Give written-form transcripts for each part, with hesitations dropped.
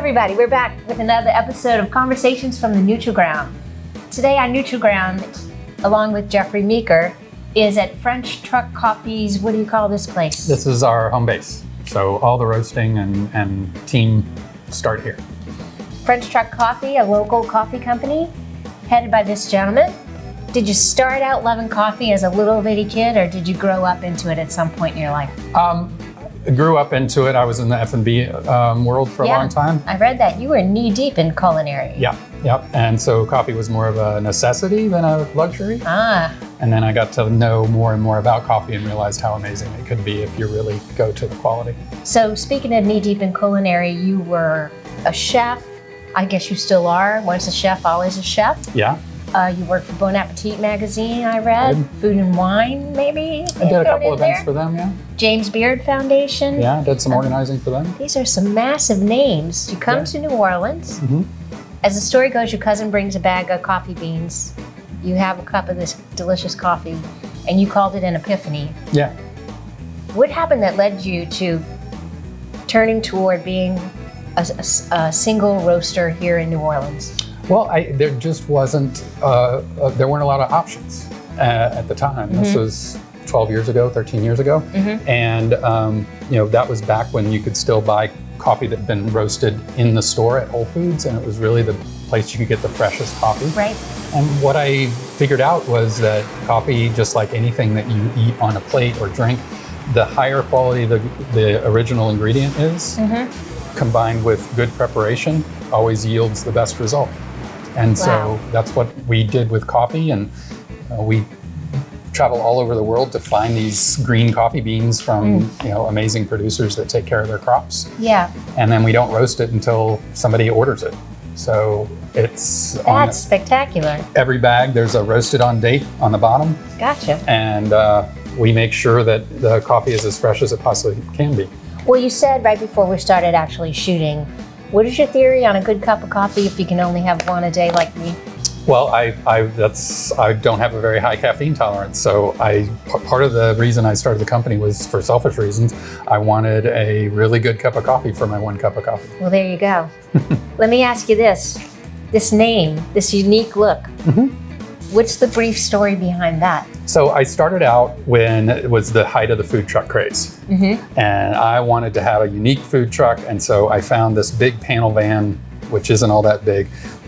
everybody, we're back with another episode of Conversations from the Neutral Ground. Today on Neutral Ground, along with Jeffrey Meeker, is at French Truck Coffee's, what do you call this place? This is our home base. So all the roasting and team start here. French Truck Coffee, a local coffee company, headed by this gentleman. Did you start out loving coffee as a little bitty kid, or did you grow up into it at some point in your life? I grew up into it. I was in the F&B world for a long time. I read that. You were knee deep in culinary. Yep. And so coffee was more of a necessity than a luxury. And then I got to know more and more about coffee and realized how amazing it could be if you really go to the quality. So speaking of knee deep in culinary, you were a chef. I guess you still are. Once a chef, always a chef. Yeah. You worked for Bon Appetit magazine, I read. Food and Wine, maybe? I did a couple events for them, yeah. James Beard Foundation. Yeah, did some organizing for them. These are some massive names. You come to New Orleans. Mm-hmm. As the story goes, your cousin brings a bag of coffee beans. You have a cup of this delicious coffee, and you called it an epiphany. Yeah. What happened that led you to turning toward being a single roaster here in New Orleans? Well, there just wasn't, there weren't a lot of options at the time. Mm-hmm. This was 12 years ago, 13 years ago. Mm-hmm. And, that was back when you could still buy coffee that had been roasted in the store at Whole Foods. And it was really the place you could get the freshest coffee. Right. And what I figured out was that coffee, just like anything that you eat on a plate or drink, the higher quality the original ingredient is, combined with good preparation, always yields the best result. And so that's what we did with coffee, and we travel all over the world to find these green coffee beans from amazing producers that take care of their crops. Yeah. And then we don't roast it until somebody orders it. So it's spectacular. Every bag, there's a roasted on date on the bottom. Gotcha. And we make sure that the coffee is as fresh as it possibly can be. Well, you said right before we started actually shooting, what is your theory on a good cup of coffee if you can only have one a day like me? Well, I don't have a very high caffeine tolerance. So part of the reason I started the company was for selfish reasons. I wanted a really good cup of coffee for my one cup of coffee. Well, there you go. Let me ask you this name, this unique look. What's the brief story behind that? So I started out when it was the height of the food truck craze. And I wanted to have a unique food truck. And so I found this big panel van, which isn't all that big,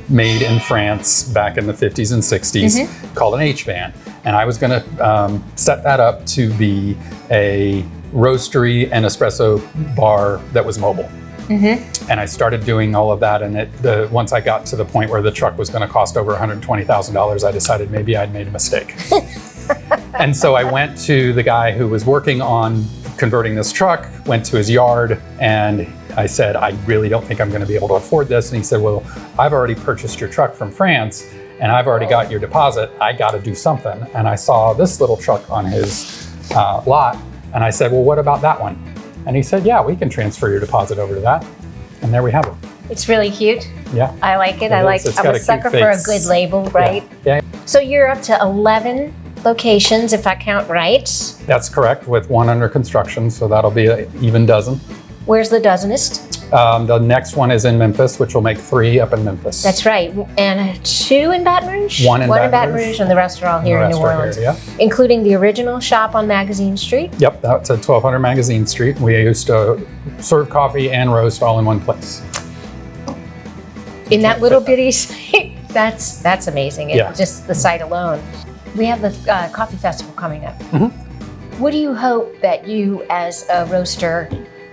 made in France back in the 50s and 60s, called an H-van. And I was gonna set that up to be a roastery and espresso bar that was mobile. And I started doing all of that, and once I got to the point where the truck was going to cost over $120,000, I decided maybe I'd made a mistake. And so I went to the guy who was working on converting this truck, went to his yard, and I said, I really don't think I'm going to be able to afford this. And he said, well, I've already purchased your truck from France, and I've already got your deposit. I got to do something. And I saw this little truck on his lot, and I said, well, what about that one? And he said, yeah, we can transfer your deposit over to that. And there we have it. It's really cute. Yeah. I like it. I'm a sucker for a good label, right? Yeah. So you're up to 11 locations, if I count right. That's correct, with one under construction. So that'll be an even dozen. Where's the dozenest? The next one is in Memphis, which will make 3 up in Memphis. That's right. And 2 in Baton Rouge? One in Baton Rouge, and the rest are all here in New Orleans. Here, including the original shop on Magazine Street? Yep, that's at 1200 Magazine Street. We used to serve coffee and roast all in one place. In that little bitty site? That's amazing. Just the site alone. We have the coffee festival coming up. What do you hope that you as a roaster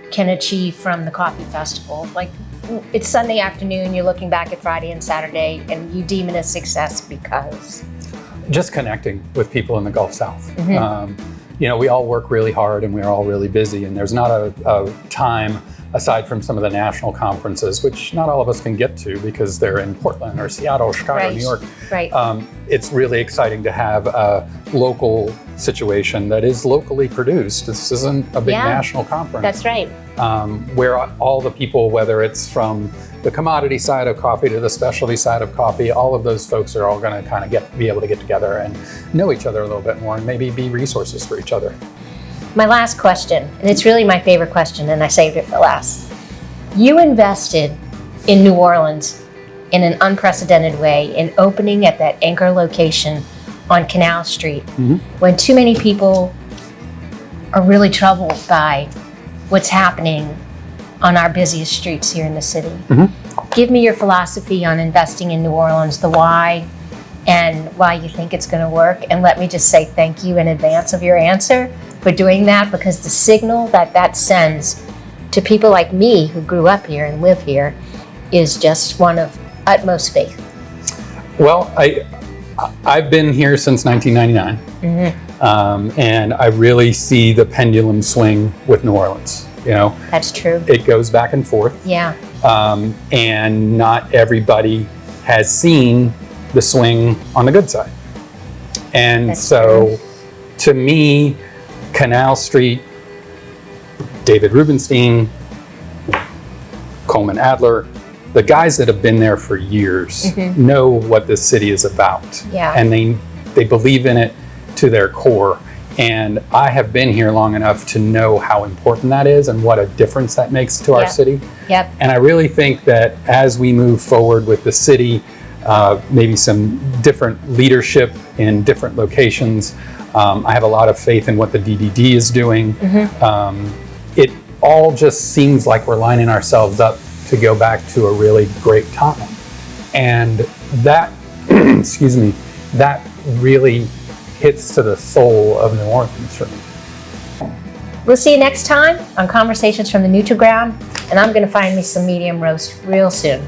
can achieve from the coffee festival? Like, it's Sunday afternoon, you're looking back at Friday and Saturday, and you deem it a success because? Just connecting with people in the Gulf South. We all work really hard and we're all really busy, and there's not a time aside from some of the national conferences, which not all of us can get to because they're in Portland or Seattle, Chicago, New York. Right. It's really exciting to have a local situation that is locally produced. This isn't a big national conference. That's right. Where all the people, whether it's from the commodity side of coffee to the specialty side of coffee, all of those folks are all going to kind of be able to get together and know each other a little bit more and maybe be resources for each other. My last question, and it's really my favorite question, and I saved it for last. You invested in New Orleans in an unprecedented way in opening at that anchor location on Canal Street when too many people are really troubled by what's happening on our busiest streets here in the city. Give me your philosophy on investing in New Orleans, the why, and why you think it's going to work. And let me just say thank you in advance of your answer for doing that, because the signal that that sends to people like me who grew up here and live here is just one of utmost faith. Well, I've been here since 1999, and I really see the pendulum swing with New Orleans. You know, That's true. it goes back and forth, Yeah. and not everybody has seen the swing on the good side. And That's so, to me, Canal Street, David Rubenstein, Coleman Adler, the guys that have been there for years know what this city is about. Yeah. And they believe in it to their core. And I have been here long enough to know how important that is and what a difference that makes to our Yeah. city. Yep. And I really think that as we move forward with the city, maybe some different leadership in different locations, I have a lot of faith in what the DDD is doing. It all just seems like we're lining ourselves up to go back to a really great time. And that, excuse me, that really hits to the soul of New Orleans for me. We'll see you next time on Conversations from the Neutral Ground, and I'm going to find me some medium roast real soon.